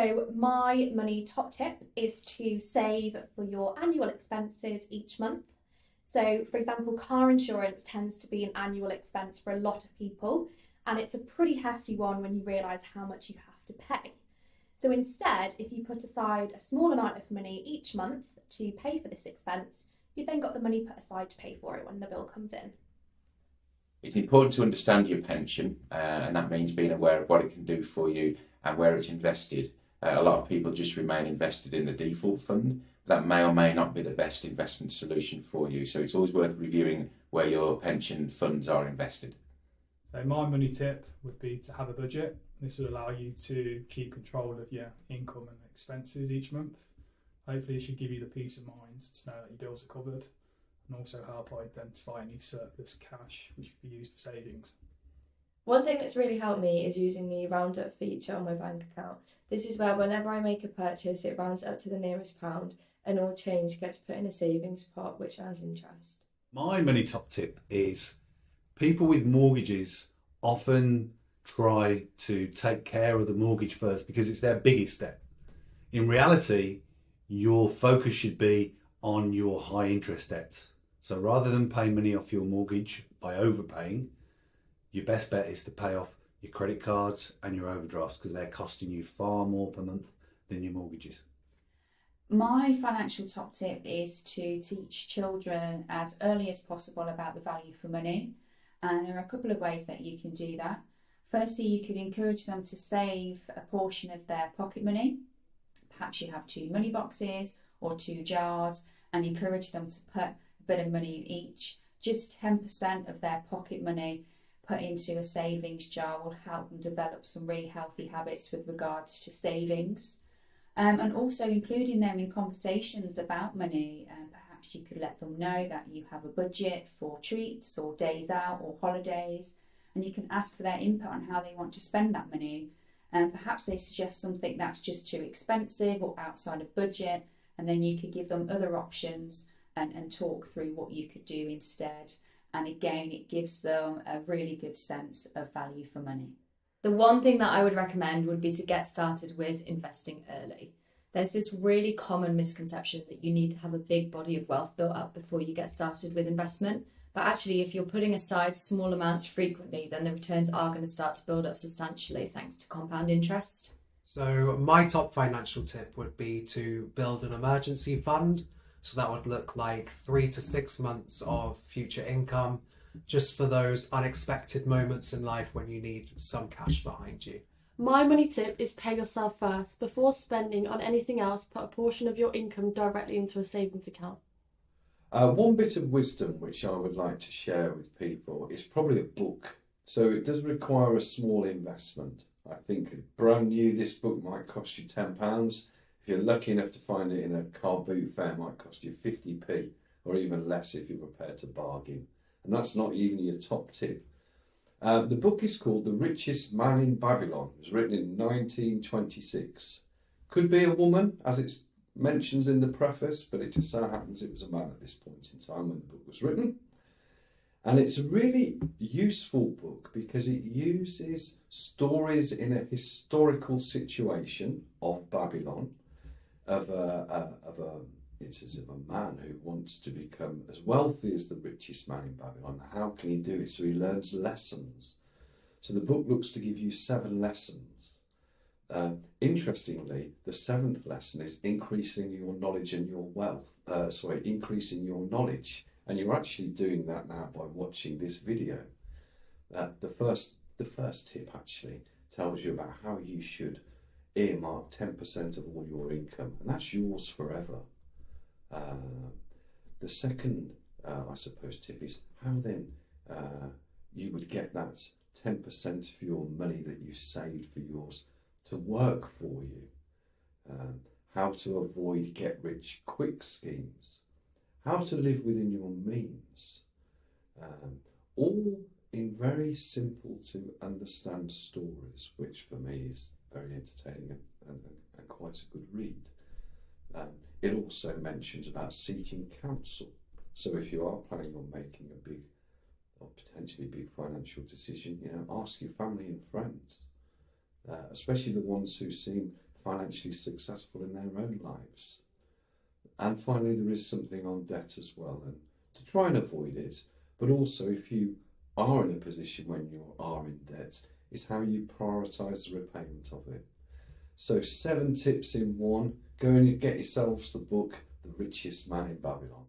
So my money top tip is to save for your annual expenses each month. So for example, car insurance tends to be an annual expense for a lot of people, and it's a pretty hefty one when you realise how much you have to pay. So instead, if you put aside a small amount of money each month to pay for this expense, you've then got the money put aside to pay for it when the bill comes in. It's important to understand your pension, and that means being aware of what it can do for you and where it's invested. A lot of people just remain invested in the default fund. That may or may not be the best investment solution for you. So it's always worth reviewing where your pension funds are invested. So my money tip would be to have a budget. This will allow you to keep control of your income and expenses each month. Hopefully it should give you the peace of mind to know that your bills are covered, and also help identify any surplus cash which could be used for savings. One thing that's really helped me is using the round up feature on my bank account. This is where whenever I make a purchase, it rounds up to the nearest pound, and all change gets put in a savings pot which earns interest. My money top tip is people with mortgages often try to take care of the mortgage first because it's their biggest debt. In reality, your focus should be on your high interest debts. So rather than pay money off your mortgage by overpaying, your best bet is to pay off your credit cards and your overdrafts because they're costing you far more per month than your mortgages. My financial top tip is to teach children as early as possible about the value for money. And there are a couple of ways that you can do that. Firstly, you could encourage them to save a portion of their pocket money. Perhaps you have 2 money boxes or 2 jars, and encourage them to put a bit of money in each. Just 10% of their pocket money put into a savings jar will help them develop some really healthy habits with regards to savings. And also including them in conversations about money. Perhaps you could let them know that you have a budget for treats or days out or holidays, and you can ask for their input on how they want to spend that money. And perhaps they suggest something that's just too expensive or outside of budget, and then you could give them other options and talk through what you could do instead. And again, it gives them a really good sense of value for money. The one thing that I would recommend would be to get started with investing early. There's this really common misconception that you need to have a big body of wealth built up before you get started with investment. But actually, if you're putting aside small amounts frequently, then the returns are going to start to build up substantially thanks to compound interest. So my top financial tip would be to build an emergency fund. So that would look like 3 to 6 months of future income, just for those unexpected moments in life when you need some cash behind you. My money tip is pay yourself first. Before spending on anything else, put a portion of your income directly into a savings account. One bit of wisdom which I would like to share with people is probably a book. So it does require a small investment. I think brand new, this book might cost you £10. If you're lucky enough to find it in a car boot fair, it might cost you 50p or even less if you're prepared to bargain. And that's not even your top tip. The book is called The Richest Man in Babylon. It was written in 1926. Could be a woman, as it mentions in the preface, but it just so happens it was a man at this point in time when the book was written. And it's a really useful book because it uses stories in a historical situation of Babylon, it says of a man who wants to become as wealthy as the richest man in Babylon. How can he do it? So he learns lessons. So the book looks to give you 7 lessons. Interestingly, the 7th lesson is increasing your knowledge and your wealth. Increasing your knowledge. And you're actually doing that now by watching this video. The first tip actually tells you about how you should earmark 10% of all your income, and that's yours forever. The second, I suppose, tip is how then you would get that 10% of your money that you saved for yours to work for you. How to avoid get-rich-quick schemes. How to live within your means. All in very simple to understand stories, which for me is very entertaining and quite a good read. It also mentions about seeking counsel. So if you are planning on making a big or potentially big financial decision, ask your family and friends, especially the ones who seem financially successful in their own lives. And finally, there is something on debt as well, and to try and avoid it, but also if you are in a position when you are in debt, is how you prioritise the repayment of it. So 7 tips in one. Go and get yourselves the book, The Richest Man in Babylon.